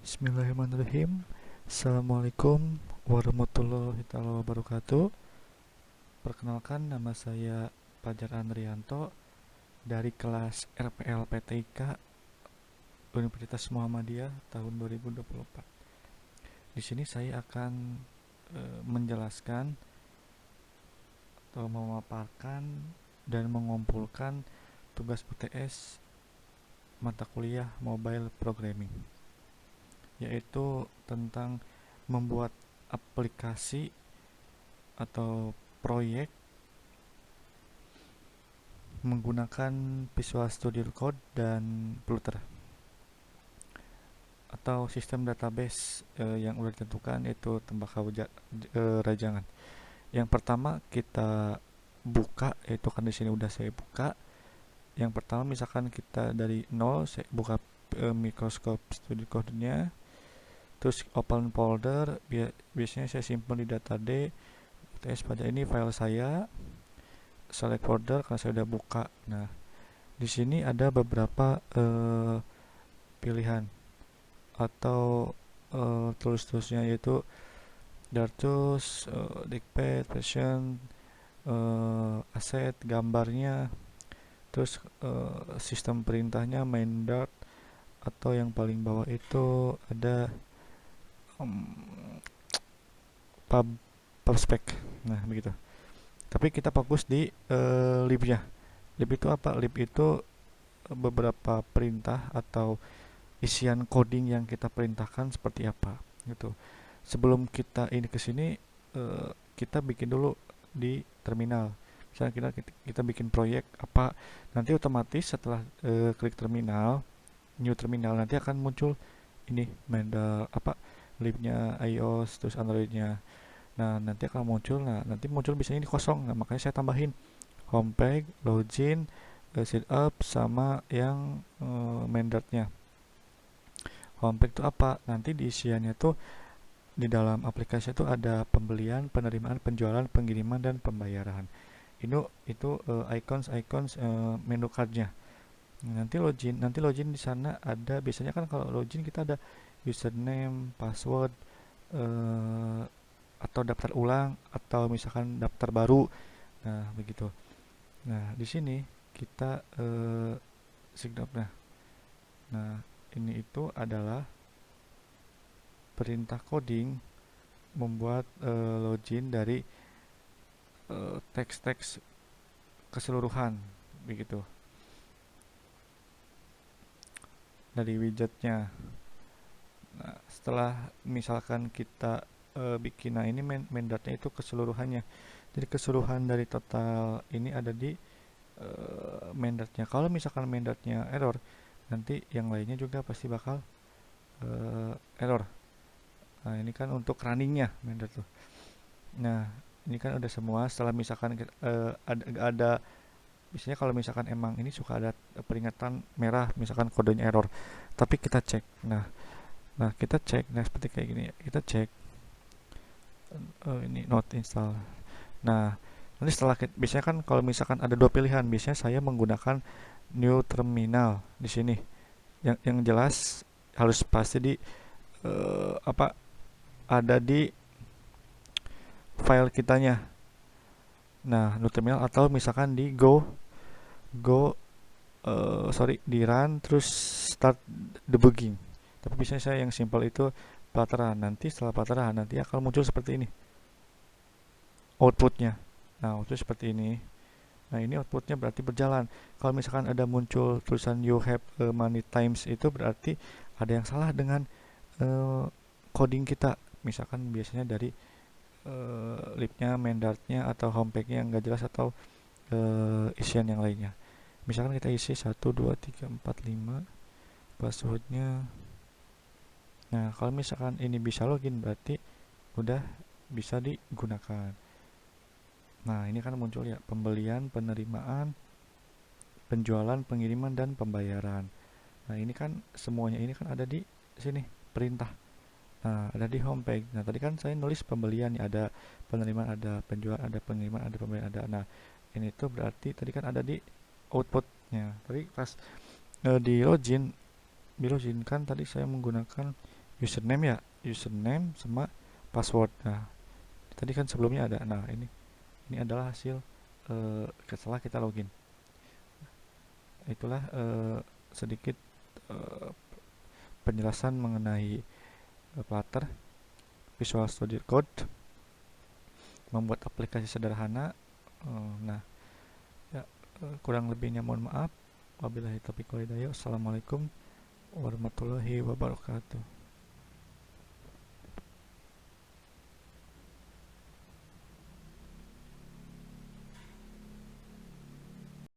Bismillahirrahmanirrahim. Assalamualaikum warahmatullahi wabarakatuh. Perkenalkan, nama saya Fajar Andrianto dari kelas RPL PTIK Universitas Muhammadiyah tahun 2024. Di sini saya akan menjelaskan atau memaparkan dan mengumpulkan tugas UTS mata kuliah Mobile Programming, yaitu tentang membuat aplikasi atau proyek menggunakan Visual Studio Code dan Flutter atau sistem database yang sudah ditentukan, yaitu tembakau rajangan. Yang pertama kita buka, yaitu kan di sini udah saya buka. Yang pertama misalkan kita dari nol, saya buka Microsoft Studio Code-nya, terus open folder. Biasanya saya simpan di data D UTS. Pada ini file saya, select folder karena saya udah buka. Nah, di sini ada beberapa pilihan atau tools-toolsnya, yaitu Dartus, Dickpad, Version, aset, gambarnya, terus sistem perintahnya main Dart, atau yang paling bawah itu ada pub spec. Nah, begitu. Tapi kita fokus di libnya. Lib itu apa? Lib itu beberapa perintah atau isian coding yang kita perintahkan seperti apa gitu. Sebelum kita ini ke sini, kita bikin dulu di terminal. Misalnya kita bikin proyek apa, nanti otomatis setelah klik terminal, new terminal, nanti akan muncul ini Mendel apa libnya iOS, terus Androidnya. Nah, nanti akan muncul. Nah, nanti muncul biasanya ini kosong. Nah, makanya saya tambahin homepage, login, setup, sama yang Mendartnya. Homepage itu apa? Nanti di isiannya tuh di dalam aplikasi itu ada pembelian, penerimaan, penjualan, pengiriman, dan pembayaran. Itu icons menu cardnya. Nanti login di sana ada, biasanya kan kalau login kita ada username, password, eh, atau daftar ulang, atau misalkan daftar baru. Nah, begitu. Nah, di sini kita sign up. Nah, ini itu adalah perintah coding membuat login dari teks-teks keseluruhan, begitu, dari widgetnya. Nah, setelah misalkan kita bikin, nah ini mendatnya itu keseluruhannya. Jadi keseluruhan dari total ini ada di mendatnya. Kalau misalkan mendatnya error, nanti yang lainnya juga pasti bakal error. Nah, ini kan untuk runningnya mendat tuh. Nah, ini kan udah semua. Setelah misalkan ada biasanya kalau misalkan emang ini suka ada peringatan merah, misalkan kodenya error, tapi kita cek. Nah, kita cek. Nah, seperti kayak gini ya. Kita cek ini not install. Nah, nanti biasanya kan kalau misalkan ada dua pilihan, biasanya saya menggunakan new terminal di sini. Yang jelas harus pasti di apa ada di file kitanya. Nah, new terminal, atau misalkan di go di run terus start debugging. Tapi biasanya saya yang simple itu Plateran. Nanti setelah Plateran nanti akan muncul seperti ini outputnya. Nah, output seperti ini. Nah, ini outputnya berarti berjalan. Kalau misalkan ada muncul tulisan you have many times, itu berarti ada yang salah dengan coding kita. Misalkan biasanya dari libnya, mendartnya, atau homepage-nya yang nggak jelas, atau isian yang lainnya. Misalkan kita isi 1, 2, 3, 4, 5 passwordnya. Nah, kalau misalkan ini bisa login, berarti udah bisa digunakan. Nah, ini kan muncul ya pembelian, penerimaan, penjualan, pengiriman, dan pembayaran. Nah, ini kan semuanya ini kan ada di sini perintah. Nah, ada di homepage. Nah, tadi kan saya nulis pembelian nih, ada penerimaan, ada penjualan, ada pengiriman, ada pembayaran, ada. Nah, ini tuh berarti tadi kan ada di outputnya. Tadi pas di login kan tadi saya menggunakan username ya, username sama password. Nah, tadi kan sebelumnya ada. Nah, ini adalah hasil setelah kita login. Itulah sedikit eh, penjelasan mengenai Flutter, Visual Studio Code, membuat aplikasi sederhana. Nah, ya, kurang lebihnya mohon maaf. Wabillahi taufiq wal hidayah. Assalamualaikum warahmatullahi wabarakatuh.